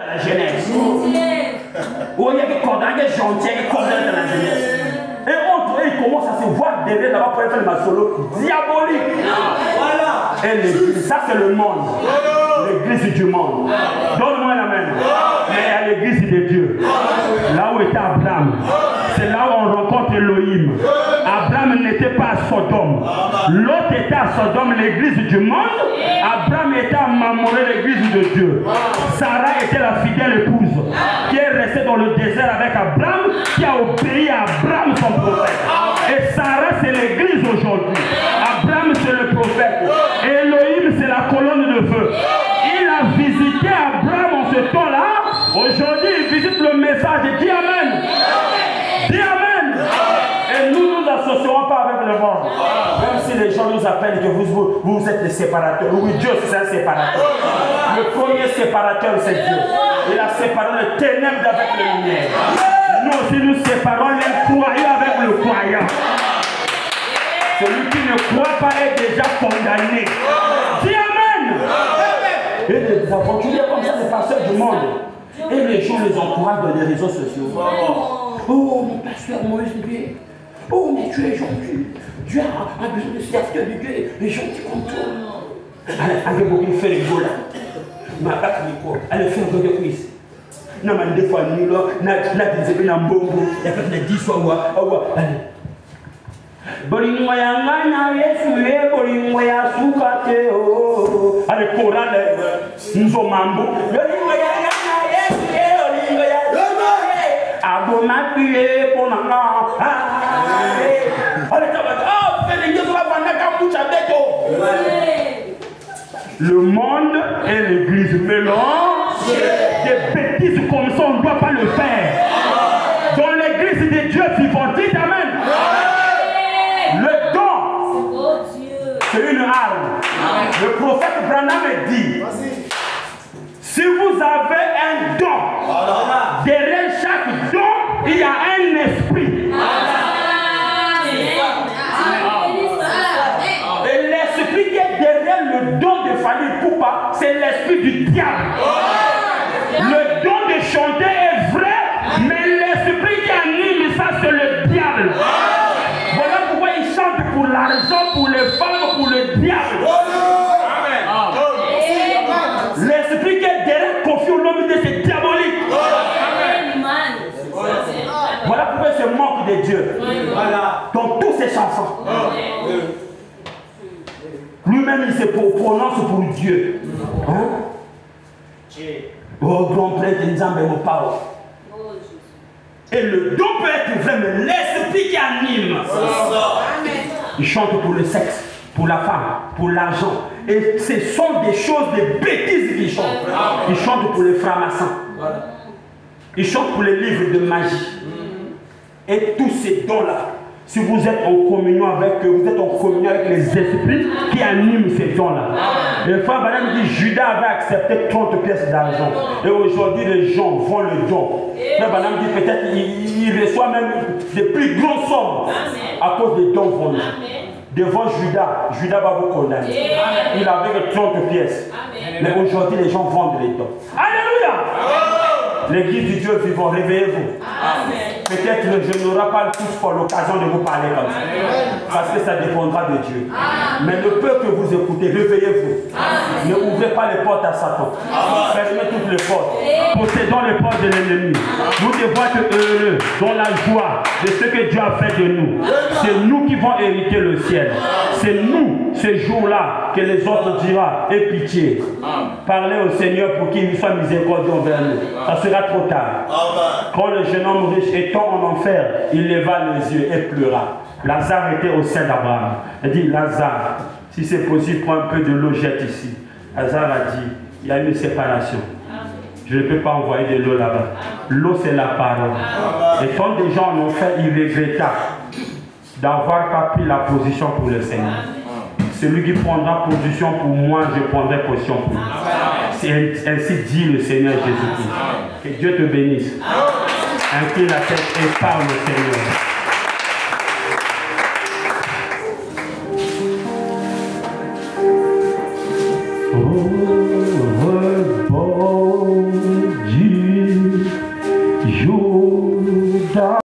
la jeunesse. Où il y a des cordons, des gentils, des cordons dans la jeunesse. Et entre eux, ils commencent à se voir derrière là-bas pour faire le solo diabolique. Voilà. Et l'église, ça c'est le monde. L'église du monde. Donne-moi la main. Mais il y a l'église de Dieu. Là où était Abraham. C'est là où on rencontre Elohim. Abraham n'était pas à Sodome. L'autre était à Sodome, l'église du monde. Abraham était à Mamoré, l'église de Dieu. Sarah était la fidèle épouse qui est restée dans le désert avec Abraham, qui a obéi à Abraham son prophète. Et Sarah c'est l'église aujourd'hui. Abraham c'est le prophète. Et Elohim c'est la colonne de feu. Il a visité Abraham en ce temps-là. Aujourd'hui il visite le message et dit Amen. Dis Amen. Et nous ne nous assocerons pas avec le monde. Même si les gens nous appellent que vous êtes des séparateurs. Oui, Dieu c'est un séparateur. Le premier séparateur c'est Dieu. Il a séparé le ténèbre avec la lumière. Nous aussi nous séparons les croyants avec le croyant. Celui qui ne croit pas est déjà condamné. Dis Amen. Et les aventuriers comme ça, les pasteurs du monde. Et les gens les encouragent dans les réseaux sociaux. Oh, mon pasteur Moïse Dieu. Oh, mais tu es gentil. Dieu a besoin de serviteurs de Dieu. Les gentils comme toi. Allez, beaucoup faire les gars là. Ma bac de quoi? Allez faire un peu de quiz. Non, mais des fois, nous, là, des épées dans le bon bout. Il y a fait des 10 fois. Allez. Allez, chorale. Nous sommes mambo. Le monde et l'église mélangent des bêtises comme ça, on ne doit pas le faire. Dans l'église de Dieu vivant, dites Amen. Le don, c'est une arme. Le prophète Branham dit, si vous avez un don, derrière chaque don, il y a un esprit. Et l'esprit qui est derrière le don de Fanny Poupa, c'est l'esprit du diable. Le don de chanter est vrai, mais l'esprit qui anime ça, c'est le diable. Voilà pourquoi ils chantent pour l'argent, pour les femmes, pour le diable. L'esprit qui est derrière confie au nom de c'est diabolique. Voilà pourquoi il se manque de Dieu. Dans tous ses chansons. Lui-même, il se prononce pour Dieu. Hein? Oh, grand prêtre, mon parole. Et le don peut être vrai, mais l'esprit qui anime. Il chante pour le sexe, pour la femme, pour l'argent. Et ce sont des choses, des bêtises qu'ils chantent. Ils chantent pour les francs-maçons. Ils chantent pour les livres de magie. Et tous ces dons-là, si vous êtes en communion avec eux, vous êtes en communion avec les esprits qui animent ces dons-là. Le frère Branham dit Judas avait accepté 30 pièces d'argent. Et aujourd'hui, les gens vont le don. Le frère Branham dit peut-être il reçoit même des plus grandes sommes à cause des dons volés. Devant Judas, Judas va vous condamner. Il avait que 30 pièces. Mais aujourd'hui, les gens vendent les dons. Alléluia! L'église du Dieu vivant, réveillez-vous. Peut-être je n'aurai pas tous pour l'occasion de vous parler comme ça. Parce que ça dépendra de Dieu. Mais le peu que vous écoutez, réveillez-vous. Ne ouvrez pas les portes à Satan. Fermez toutes les portes. Possédons les portes de l'ennemi. Nous devons être heureux dans la joie de ce que Dieu a fait de nous. C'est nous qui vont hériter le ciel. C'est nous, ce jour-là, que les autres diront, aie pitié. Parlez au Seigneur pour qu'il soit miséricordieux envers nous. Ça sera trop tard. Quand le jeune homme riche étant en enfer, il leva les yeux et pleura. Lazare était au sein d'Abraham. Il dit, Lazare, si c'est possible, prends un peu de l'eau, jette ici. Lazare a dit, il y a une séparation. Je ne peux pas envoyer de l'eau là-bas. L'eau, c'est la parole. Et quand des gens en enfer, il regretta d'avoir pas pris la position pour le Seigneur. Celui qui prendra position pour moi, je prendrai position pour lui. C'est ainsi dit le Seigneur Jésus-Christ. Que Dieu te bénisse. Incline la tête et parle au Seigneur. Oh, bon tard.